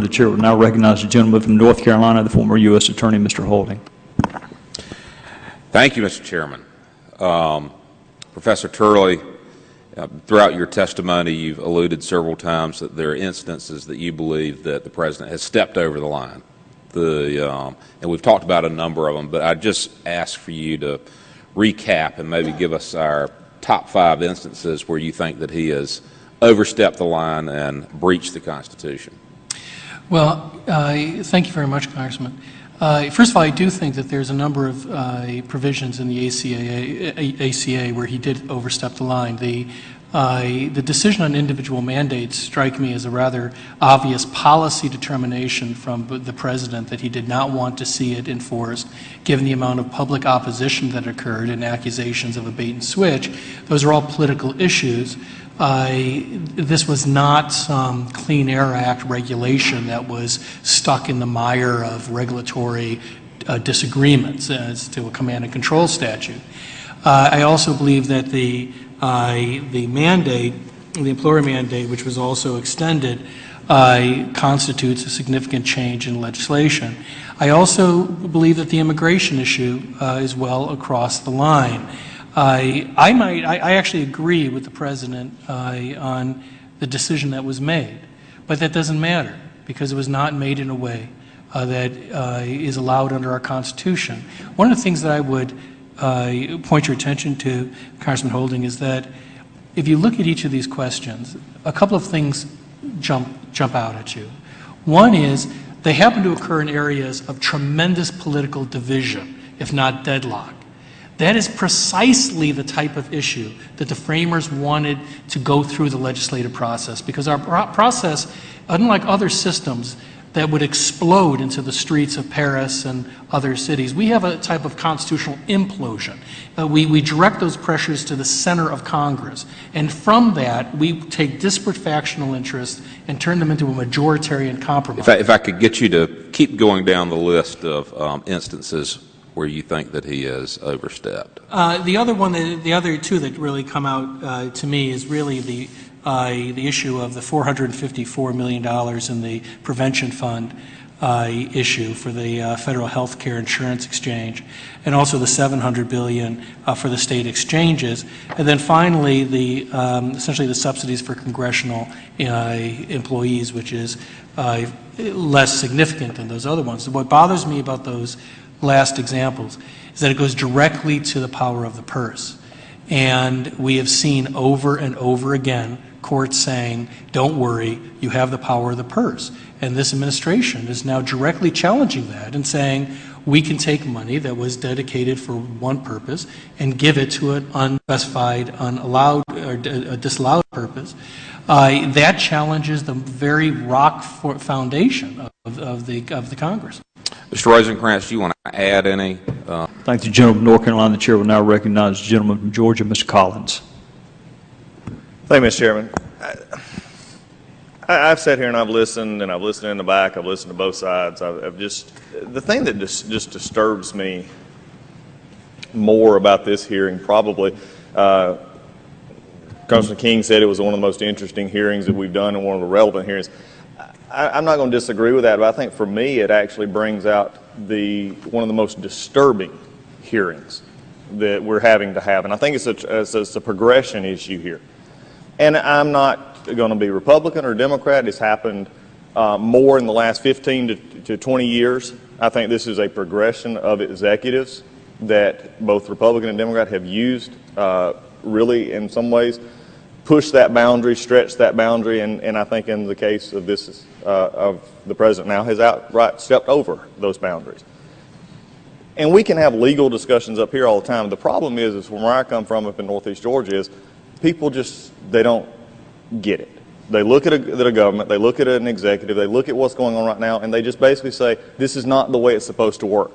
The chair will now recognize the gentleman from North Carolina, the former U.S. Attorney, Mr. Holding. Thank you, Mr. Chairman. Professor Turley, throughout your testimony, you've alluded several times that there are instances that you believe that the President has stepped over the line. And we've talked about a number of them, but I just ask for you to recap and maybe give us our top 5 instances where you think that he has overstepped the line and breached the Constitution. Well, thank you very much, Congressman. First of all, I do think that there's a number of provisions in the ACA where he did overstep the line. The decision on individual mandates strike me as a rather obvious policy determination from the President that he did not want to see it enforced, given the amount of public opposition that occurred and accusations of a bait and switch. Those are all political issues. This was not some Clean Air Act regulation that was stuck in the mire of regulatory disagreements as to a command and control statute. I also believe that the mandate, the employer mandate, which was also extended, constitutes a significant change in legislation. I also believe that the immigration issue is well across the line. I actually agree with the President on the decision that was made, but that doesn't matter because it was not made in a way that is allowed under our Constitution. One of the things that I would point your attention to, Congressman Holding, is that if you look at each of these questions, a couple of things jump out at you. One is they happen to occur in areas of tremendous political division, if not deadlock. That is precisely the type of issue that the framers wanted to go through the legislative process, because our process, unlike other systems that would explode into the streets of Paris and other cities, we have a type of constitutional implosion. We direct those pressures to the center of Congress, and from that we take disparate factional interests and turn them into a majoritarian compromise. If I could get you to keep going down the list of instances where you think that he has overstepped. The other two that really come out to me is really the issue of the $454 million in the prevention fund issue for the federal health care insurance exchange, and also the $700 billion for the state exchanges, and then finally essentially the subsidies for congressional employees, which is less significant than those other ones. So what bothers me about those last examples is that it goes directly to the power of the purse. And we have seen over and over again courts saying, don't worry, you have the power of the purse. And this administration is now directly challenging that and saying, we can take money that was dedicated for one purpose and give it to an unspecified, unallowed, or disallowed purpose. That challenges the very rock foundation of the Congress. Mr. Rosencrantz, do you want to add any? Thank the gentleman from North Carolina. The chair will now recognize the gentleman from Georgia, Mr. Collins. Thank you, Mr. Chairman. I've sat here and I've listened in the back. I've listened to both sides. The thing that just disturbs me more about this hearing, probably, Congressman King said it was one of the most interesting hearings that we've done and one of the relevant hearings. I'm not going to disagree with that, but I think for me it actually brings out one of the most disturbing hearings that we're having to have, and I think it's a progression issue here. And I'm not going to be Republican or Democrat. It's happened more in the last 15 to 20 years. I think this is a progression of executives that both Republican and Democrat have used, really in some ways push that boundary, stretch that boundary, and I think in the case of this, of the President now, has outright stepped over those boundaries. And we can have legal discussions up here all the time. The problem is from where I come from up in Northeast Georgia is people they don't get it. They look at a government, they look at an executive, they look at what's going on right now, and they just basically say, this is not the way it's supposed to work.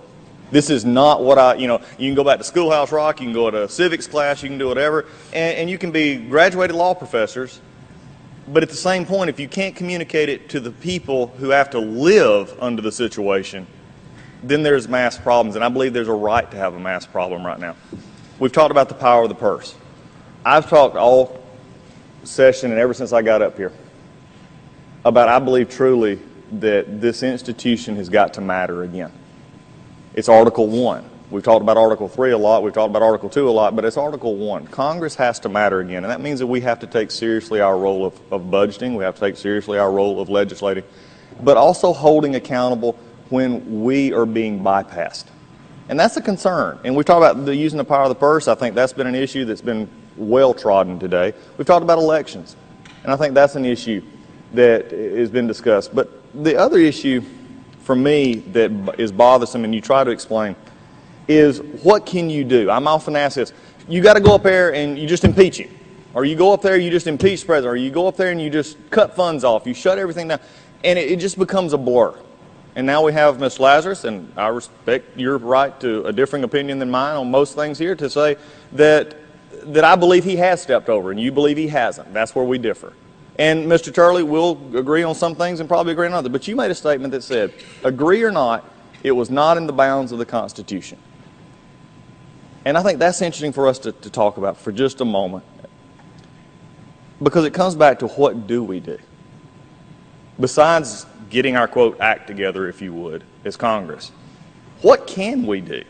This is not what you can go back to Schoolhouse Rock, you can go to a civics class, you can do whatever, and you can be graduated law professors, but at the same point, if you can't communicate it to the people who have to live under the situation, then there's mass problems, and I believe there's a right to have a mass problem right now. We've talked about the power of the purse. I've talked all session and ever since I got up here about, I believe truly, that this institution has got to matter again. It's Article 1. We've talked about Article 3 a lot, we've talked about Article 2 a lot, but it's Article 1. Congress has to matter again, and that means that we have to take seriously our role of budgeting, we have to take seriously our role of legislating, but also holding accountable when we are being bypassed. And that's a concern. And we've talked about using the power of the purse. I think that's been an issue that's been well trodden today. We've talked about elections, and I think that's an issue that has been discussed. But the other issue for me that is bothersome, and you try to explain, is what can you do? I'm often asked this. You got to go up there and you just impeach him. Or you go up there and you just impeach the president. Or you go up there and you just cut funds off. You shut everything down. And it just becomes a blur. And now we have Ms. Lazarus, and I respect your right to a differing opinion than mine on most things here, to say that I believe he has stepped over and you believe he hasn't. That's where we differ. And Mr. Turley, we'll agree on some things and probably agree on others. But you made a statement that said, agree or not, it was not in the bounds of the Constitution. And I think that's interesting for us to talk about for just a moment, because it comes back to what do we do? Besides getting our, quote, act together, if you would, as Congress, what can we do?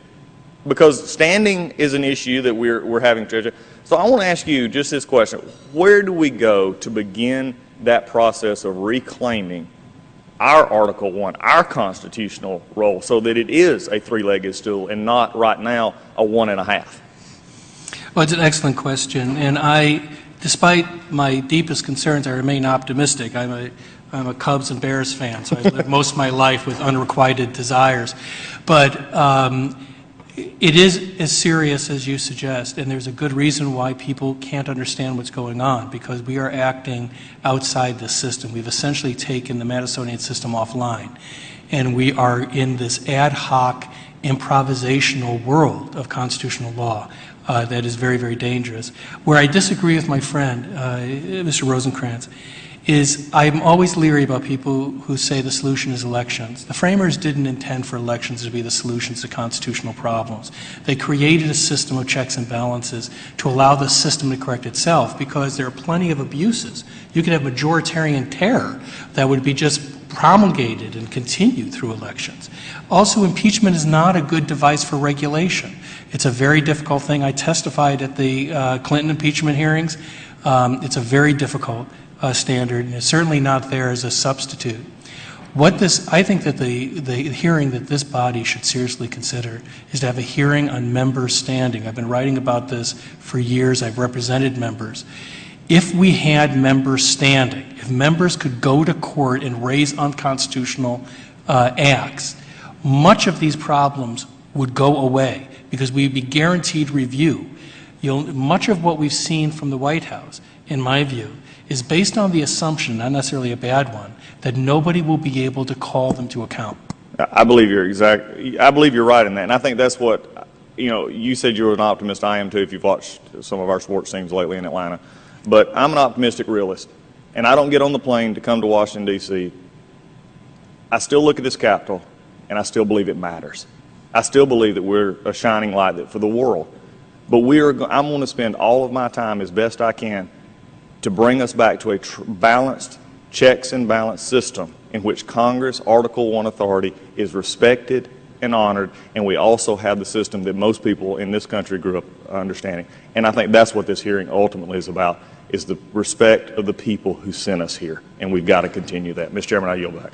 Because standing is an issue that we're having to. So I want to ask you just this question. Where do we go to begin that process of reclaiming our Article 1, our constitutional role, so that it is a three-legged stool and not right now a 1.5? Well, it's an excellent question, and despite my deepest concerns, I remain optimistic. I'm a Cubs and Bears fan, so I've lived most of my life with unrequited desires. But it is as serious as you suggest, and there's a good reason why people can't understand what's going on, because we are acting outside the system. We've essentially taken the Madisonian system offline, and we are in this ad hoc, improvisational world of constitutional law that is very, very dangerous. Where I disagree with my friend, Mr. Rosencrantz, is I'm always leery about people who say the solution is elections. The framers didn't intend for elections to be the solutions to constitutional problems. They created a system of checks and balances to allow the system to correct itself, because there are plenty of abuses. You could have majoritarian terror that would be just promulgated and continued through elections. Also, impeachment is not a good device for regulation. It's a very difficult thing. I testified at the Clinton impeachment hearings. It's a very difficult standard, and it's certainly not there as a substitute. I think that the hearing that this body should seriously consider is to have a hearing on member standing. I've been writing about this for years. I've represented members. If we had members standing, if members could go to court and raise unconstitutional acts, much of these problems would go away, because we'd be guaranteed review. Much of what we've seen from the White House, in my view, is based on the assumption, not necessarily a bad one, that nobody will be able to call them to account. I believe you're right in that, and I think that's what, you said you were an optimist. I am too, if you've watched some of our sports teams lately in Atlanta. But I'm an optimistic realist, and I don't get on the plane to come to Washington, D.C. I still look at this Capitol, and I still believe it matters. I still believe that we're a shining light for the world. But I'm going to spend all of my time as best I can to bring us back to a balanced checks and balance system in which Congress, Article 1 authority, is respected and honored, and we also have the system that most people in this country grew up understanding. And I think that's what this hearing ultimately is about, is the respect of the people who sent us here, and we've got to continue that. Mr. Chairman, I yield back.